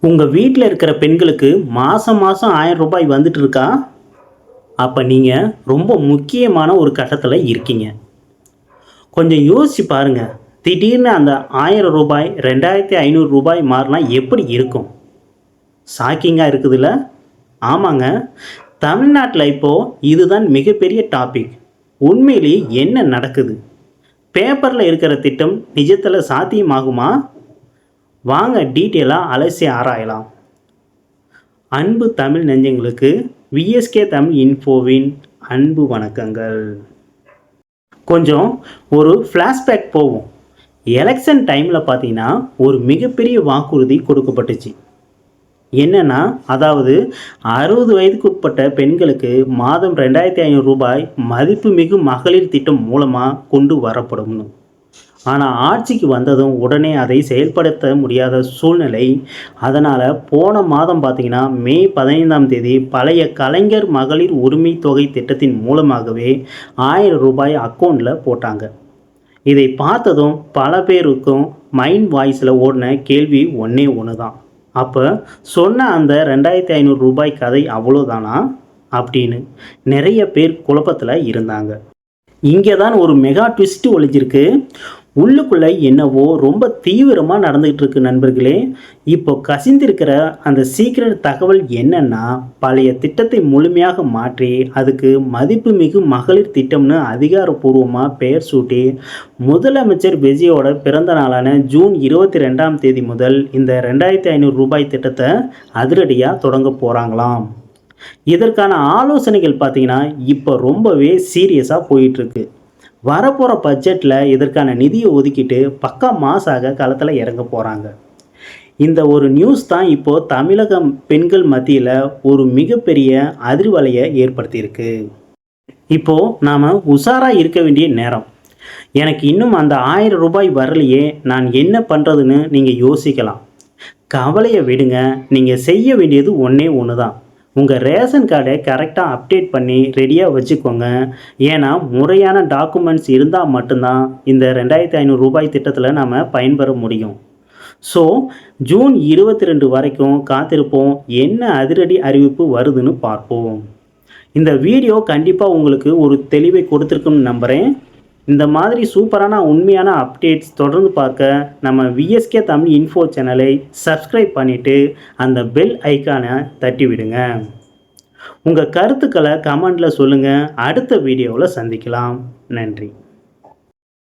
உங்கள் வீட்டில் இருக்கிற பெண்களுக்கு மாதம் மாதம் 1000 ரூபாய் வந்துட்டு இருக்கா? அப்போ நீங்கள் ரொம்ப முக்கியமான ஒரு கட்டத்தில் இருக்கீங்க. கொஞ்சம் யோசிச்சு பாருங்க. திடீர்னு அந்த 1000 ரூபாய் 2500 ரூபாய் மாறினா எப்படி இருக்கும்? ஷாக்கிங்காக இருக்குதுல்ல? ஆமாங்க, தமிழ்நாட்டில் இப்போது இதுதான் மிகப்பெரிய டாபிக். உண்மையிலேயே என்ன நடக்குது? பேப்பரில் இருக்கிற திட்டம் நிஜத்தில் சாத்தியமாகுமா? வாங்க டீட்டெயிலாக அலசி ஆராயலாம். அன்பு தமிழ் நெஞ்சங்களுக்கு விஎஸ்கே தமிழ் இன்ஃபோவின் அன்பு வணக்கங்கள். கொஞ்சம் ஒரு ஃப்ளாஷ்பேக் போவோம். எலெக்ஷன் டைமில் பார்த்தீங்கன்னா ஒரு மிகப்பெரிய வாக்குறுதி கொடுக்கப்பட்டுச்சு. என்னென்னா, அதாவது 60 வயதுக்கு உட்பட்ட பெண்களுக்கு மாதம் 2500 ரூபாய் மதிப்புமிகு மகளிர் திட்டம் மூலமாக கொண்டு வரப்படும்னு. ஆனால் ஆட்சிக்கு வந்ததும் உடனே அதை செயல்படுத்த முடியாத சூழ்நிலை. அதனால் போன மாதம் பார்த்திங்கன்னா மே 15ஆம் தேதி பழைய கலைஞர் மகளிர் உரிமை தொகை திட்டத்தின் மூலமாகவே 1000 ரூபாய் அக்கௌண்ட்டில் போட்டாங்க. இதை பார்த்ததும் பல பேருக்கும் மைண்ட் வாய்ஸில் ஓடின கேள்வி ஒன்று தான். அப்போ சொன்ன அந்த 2500 ரூபாய் கதை அவ்வளோதானா அப்படின்னு நிறைய பேர் குழப்பத்தில் இருந்தாங்க. இங்கே தான் ஒரு மெகா ட்விஸ்ட் ஒழிஞ்சிருக்கு. உள்ளுக்குள்ளே என்னவோ ரொம்ப தீவிரமாக நடந்துகிட்டு இருக்கு நண்பர்களே. இப்போ கசிந்திருக்கிற அந்த சீக்கிரட் தகவல் என்னன்னா, பழைய திட்டத்தை முழுமையாக மாற்றி அதுக்கு மதிப்புமிகு மகளிர் திட்டம்னு அதிகாரப்பூர்வமாக பெயர் சூட்டி முதலமைச்சர் விஜயோட பிறந்த நாளான ஜூன் 22ஆம் தேதி முதல் இந்த 2500 ரூபாய் திட்டத்தை அதிரடியாக தொடங்க போகிறாங்களாம். இதற்கான ஆலோசனைகள் பார்த்தீங்கன்னா இப்போ ரொம்பவே சீரியஸாக போயிட்டுருக்கு. வரப்போகிற பட்ஜெட்டில் இதற்கான நிதியை ஒதுக்கிட்டு பக்கா மாசாக களத்தில் இறங்க போகிறாங்க. இந்த ஒரு நியூஸ் தான் இப்போது தமிழக பெண்கள் மத்தியில் ஒரு மிகப்பெரிய அதிர்வலையை ஏற்படுத்தியிருக்கு. இப்போது நாம் உஷாராக இருக்க வேண்டிய நேரம். எனக்கு இன்னும் அந்த 1000 ரூபாய் வரலையே, நான் என்ன பண்ணுறதுன்னு நீங்கள் யோசிக்கலாம். கவலையை விடுங்க. நீங்கள் செய்ய வேண்டியது ஒன்று தான். உங்கள் ரேஷன் கார்டை கரெக்டாக அப்டேட் பண்ணி ரெடியாக வச்சுக்கோங்க. ஏன்னா முறையான டாக்குமெண்ட்ஸ் இருந்தால் மட்டும்தான் இந்த 2500 ரூபாய் திட்டத்தில் நாம் பயன்பெற முடியும். ஸோ ஜூன் 22 வரைக்கும் காத்திருப்போம். என்ன அதிரடி அறிவிப்பு வருதுன்னு பார்ப்போம். இந்த வீடியோ கண்டிப்பாக உங்களுக்கு ஒரு தெளிவை கொடுத்துருக்குன்னு நம்புகிறேன். இந்த மாதிரி சூப்பரான உண்மையான அப்டேட்ஸ் தொடர்ந்து பார்க்க நம்ம விஎஸ்கே தமிழ் இன்ஃபோ சேனலை சப்ஸ்கிரைப் பண்ணிவிட்டு அந்த பெல் ஐக்கானை தட்டி விடுங்க. உங்கள் கருத்துக்களை கமெண்டில் சொல்லுங்கள். அடுத்த வீடியோவில் சந்திக்கலாம். நன்றி.